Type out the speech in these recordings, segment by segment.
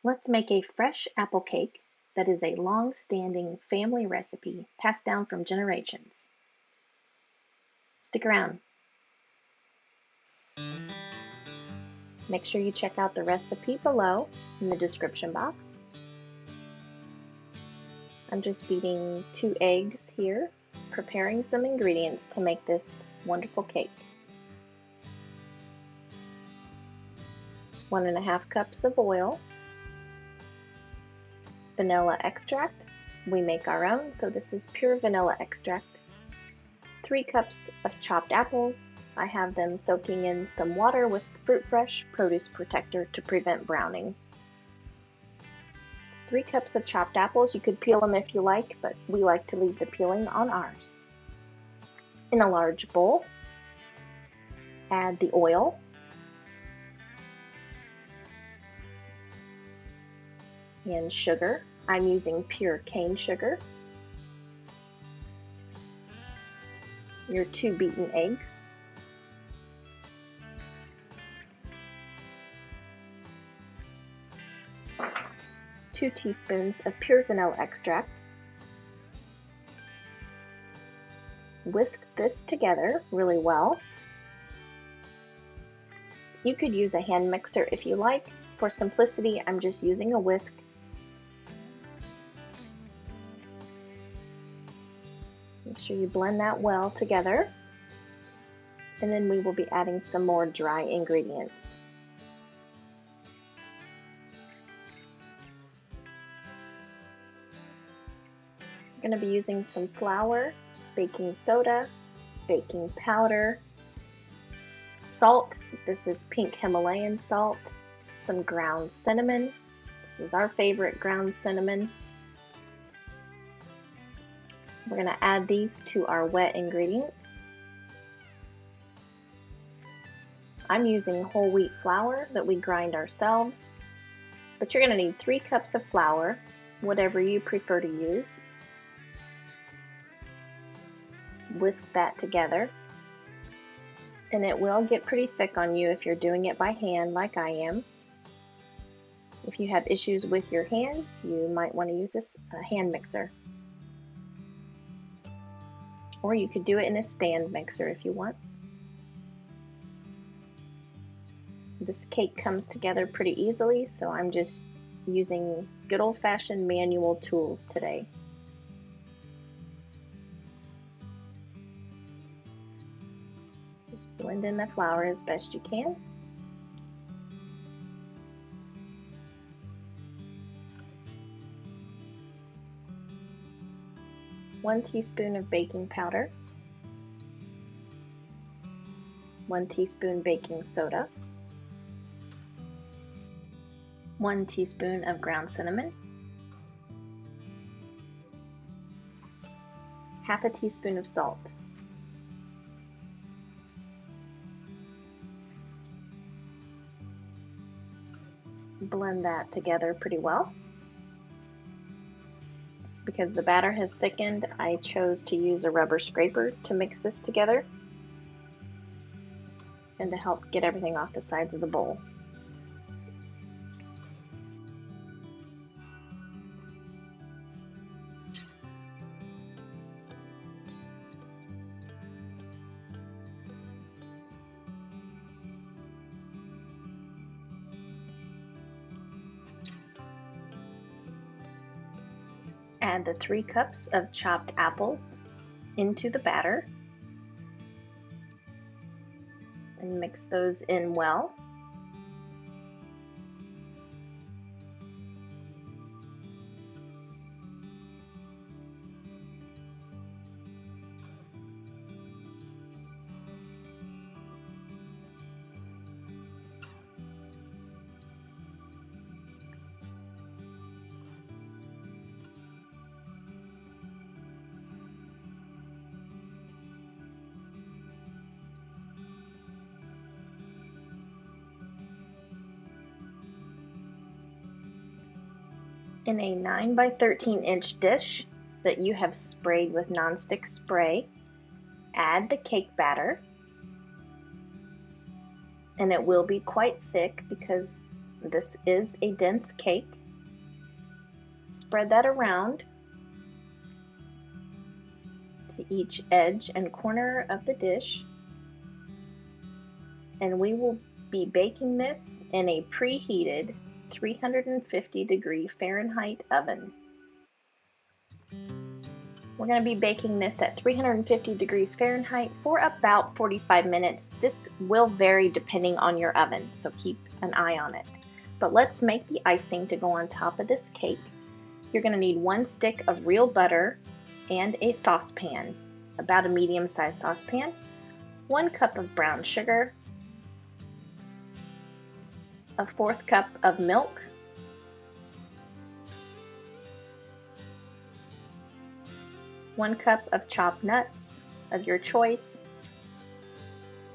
Let's make a fresh apple cake that is a long-standing family recipe passed down from generations. Stick around. Make sure you check out the recipe below in the description box. I'm just beating 2 eggs here, preparing some ingredients to make this wonderful cake. 1.5 cups of oil, vanilla extract. We make our own, so this is pure vanilla extract. 3 cups of chopped apples. I have them soaking in some water with Fruit Fresh Produce Protector to prevent browning. It's 3 cups of chopped apples. You could peel them if you like, but we like to leave the peeling on ours. In a large bowl, add the oil, and sugar. I'm using pure cane sugar. Your 2 beaten eggs. Two teaspoons of pure vanilla extract. Whisk this together really well. You could use a hand mixer if you like. For simplicity, I'm just using a whisk. Make sure you blend that well together. And then we will be adding some more dry ingredients. I'm going to be using some flour, baking soda, baking powder, salt. This is pink Himalayan salt, some ground cinnamon. This is our favorite ground cinnamon. We're going to add these to our wet ingredients. I'm using whole wheat flour that we grind ourselves, but you're going to need 3 cups of flour, whatever you prefer to use. Whisk that together, and it will get pretty thick on you if you're doing it by hand like I am. If you have issues with your hands, you might want to use a hand mixer. Or you could do it in a stand mixer if you want. This cake comes together pretty easily, so I'm just using good old-fashioned manual tools today. Just blend in the flour as best you can. One teaspoon of baking powder, 1 teaspoon baking soda, 1 teaspoon of ground cinnamon, half a teaspoon of salt. Blend that together pretty well. Because the batter has thickened, I chose to use a rubber scraper to mix this together and to help get everything off the sides of the bowl. Add the 3 cups of chopped apples into the batter and mix those in well. In a 9 by 13 inch dish that you have sprayed with nonstick spray, add the cake batter, and it will be quite thick because This is a dense cake. Spread that around to each edge and corner of the dish. And we will be baking this in a preheated 350-degree Fahrenheit oven. We're going to be baking this at 350 degrees Fahrenheit for about 45 minutes. This will vary depending on your oven, so keep an eye on it. But let's make the icing to go on top of this cake. You're going to need 1 stick of real butter and a saucepan, about a medium-sized saucepan, 1 cup of brown sugar, a 1/4 cup of milk, one cup of chopped nuts of your choice.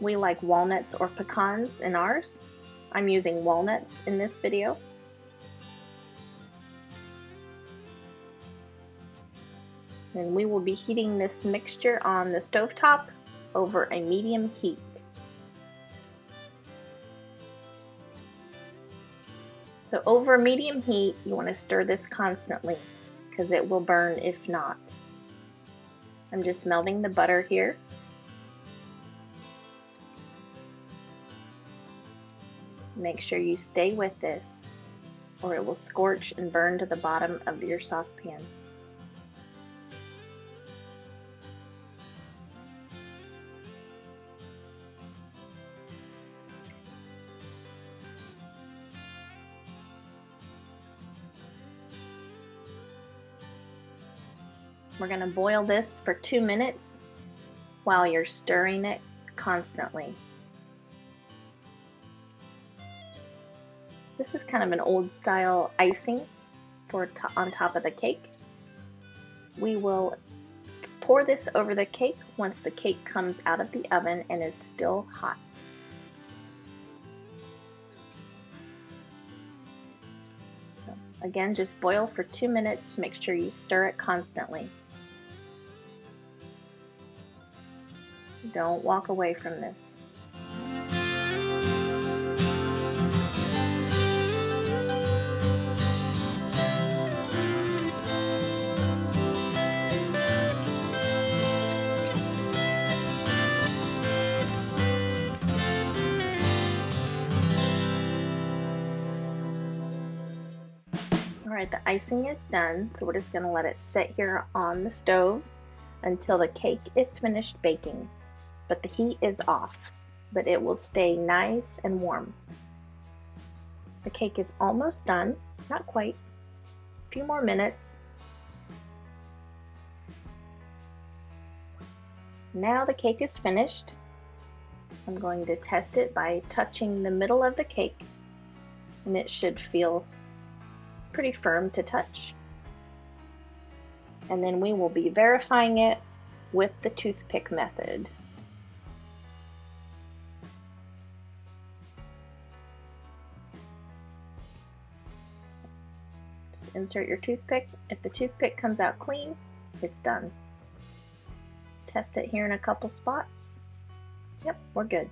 We like walnuts or pecans in ours. I'm using walnuts in this video. And we will be heating this mixture on the stovetop over a medium heat. So over medium heat, you want to stir this constantly because it will burn if not. I'm just melting the butter here. Make sure you stay with this or it will scorch and burn to the bottom of your saucepan. We're going to boil this for 2 minutes while you're stirring it constantly. This is kind of an old style icing for on top of the cake. We will pour this over the cake once the cake comes out of the oven and is still hot. So again, just boil for 2 minutes. Make sure you stir it constantly. Don't walk away from this. Alright, the icing is done, so we're just going to let it sit here on the stove until the cake is finished baking. But the heat is off, but it will stay nice and warm. The cake is almost done, not quite, a few more minutes. Now the cake is finished. I'm going to test it by touching the middle of the cake, and it should feel pretty firm to touch. And then we will be verifying it with the toothpick method. Insert your toothpick. If the toothpick comes out clean, it's done. Test it here in a couple spots. Yep, we're good.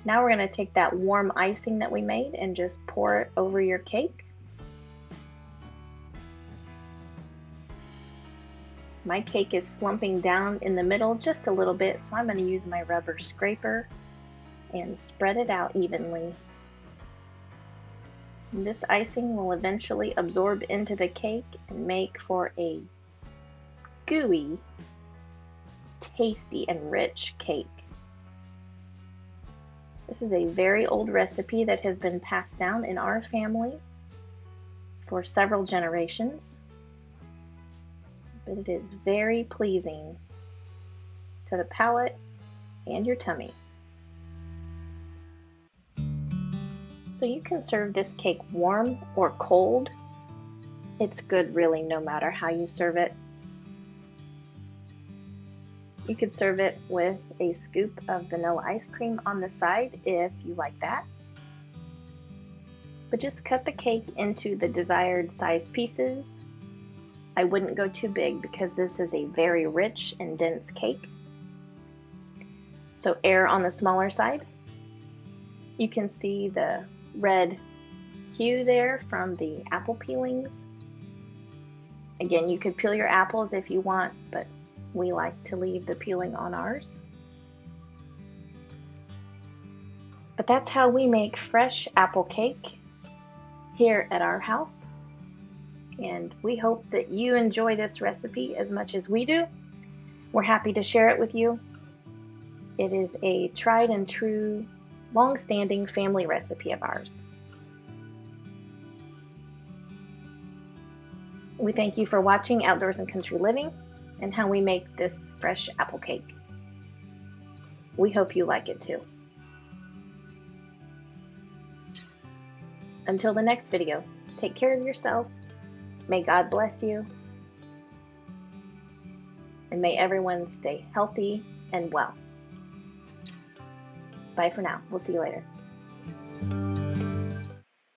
Now we're going to take that warm icing that we made and just pour it over your cake. My cake is slumping down in the middle just a little bit, so I'm going to use my rubber scraper and spread it out evenly. This icing will eventually absorb into the cake and make for a gooey, tasty, and rich cake. This is a very old recipe that has been passed down in our family for several generations, but it is very pleasing to the palate and your tummy. So you can serve this cake warm or cold. It's good really no matter how you serve it. You could serve it with a scoop of vanilla ice cream on the side if you like that. But just cut the cake into the desired size pieces. I wouldn't go too big because this is a very rich and dense cake. So err on the smaller side. You can see the red hue there from the apple peelings. Again, you could peel your apples if you want, but we like to leave the peeling on ours. But that's how we make fresh apple cake here at our house. And we hope that you enjoy this recipe as much as we do. We're happy to share it with you. It is a tried and true, long-standing family recipe of ours. We thank you for watching Outdoors and Country Living and how we make this fresh apple cake. We hope you like it too. Until the next video, take care of yourself. May God bless you. And may everyone stay healthy and well. Bye for now. We'll see you later.